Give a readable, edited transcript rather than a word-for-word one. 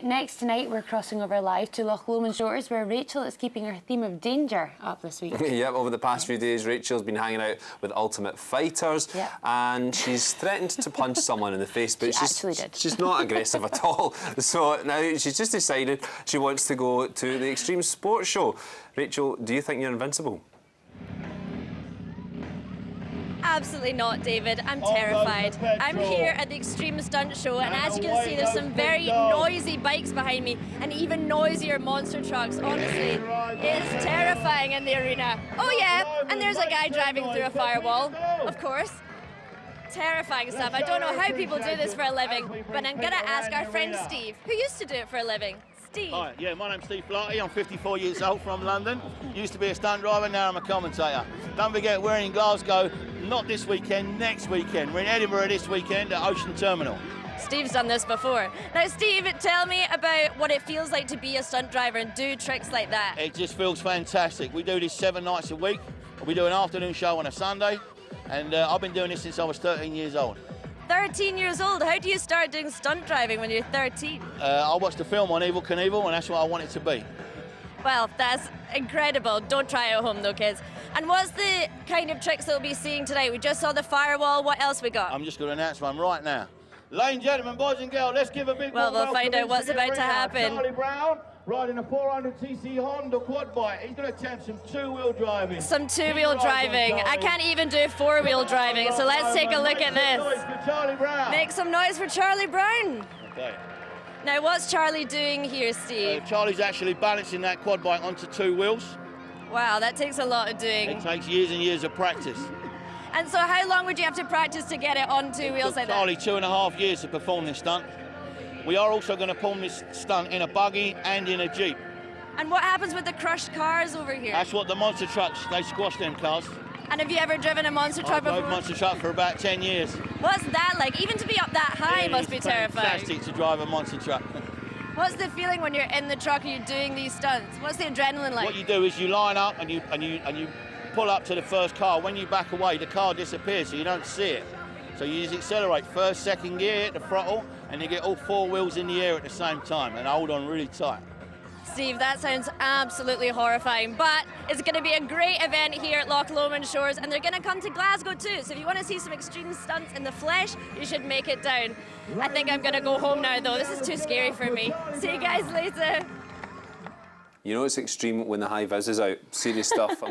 next tonight we're crossing over live to Loch Lomond shores, where Rachel is keeping her theme of danger up this week. Yep, over the past few days, Rachel's been hanging out with ultimate fighters, and she's threatened to punch someone in the face, but she's not aggressive at all. So now she's just decided she wants to go to the Extreme Sports Show. Rachel, do you think you're invincible? Absolutely not, David. I'm terrified. I'm here at the Extreme Stunt Show, and as you can see, there's some very noisy bikes behind me and even noisier monster trucks. Honestly, it's terrifying in the arena. Oh yeah, and there's a guy driving through a firewall, of course. Terrifying stuff. I don't know how people do this for a living, but I'm gonna ask our friend Steve, who used to do it for a living. Steve. Hi, yeah, my name's Steve Flaherty. I'm 54 years old, from London. Used to be a stunt driver, now I'm a commentator. Don't forget, we're in Glasgow, not this weekend, next weekend. We're in Edinburgh this weekend at Ocean Terminal. Steve's done this before. Now, Steve, tell me about what it feels like to be a stunt driver and do tricks like that. It just feels fantastic. We do this 7 nights a week. We do an afternoon show on a Sunday, and I've been doing this since I was 13 years old. 13 years old. How do you start doing stunt driving when you're 13? I watched a film on Evel Knievel, and that's what I want it to be. Well, that's incredible. Don't try it at home, though, kids. And what's the kind of tricks that we'll be seeing today? We just saw the firewall. What else we got? I'm just going to announce one right now. Ladies and gentlemen, boys and girls, let's give a big well, we'll find out what's about to happen. Charlie Brown, riding a 400cc Honda quad bike. He's going to attempt some two-wheel driving. Some two-wheel driving. I can't even do four-wheel driving, so let's take a look at this. Make some noise for Charlie Brown. Okay. Now, what's Charlie doing here, Steve? Charlie's actually balancing that quad bike onto 2 wheels. Wow, that takes a lot of doing. It takes years and years of practice. And so how long would you have to practice to get it on 2 wheels like that? Charlie, 2.5 years to perform this stunt. We are also going to perform this stunt in a buggy and in a Jeep. And what happens with the crushed cars over here? That's what the monster trucks, they squash them cars. And have you ever driven a monster truck before? I've drove a monster truck for about 10 years. What's that like? Even to be up that high must be terrifying. It's fantastic to drive a monster truck. What's the feeling when you're in the truck and you're doing these stunts? What's the adrenaline like? What you do is you line up and you pull up to the first car. When you back away, the car disappears, so you don't see it. So you just accelerate first, second gear, hit the throttle, and you get all 4 wheels in the air at the same time and hold on really tight. Steve, that sounds absolutely horrifying, but it's going to be a great event here at Loch Lomond Shores, and they're going to come to Glasgow too, so if you want to see some extreme stunts in the flesh, you should make it down. I think I'm going to go home now, though. This is too scary for me. See you guys later. You know it's extreme when the high vis is out. Serious stuff.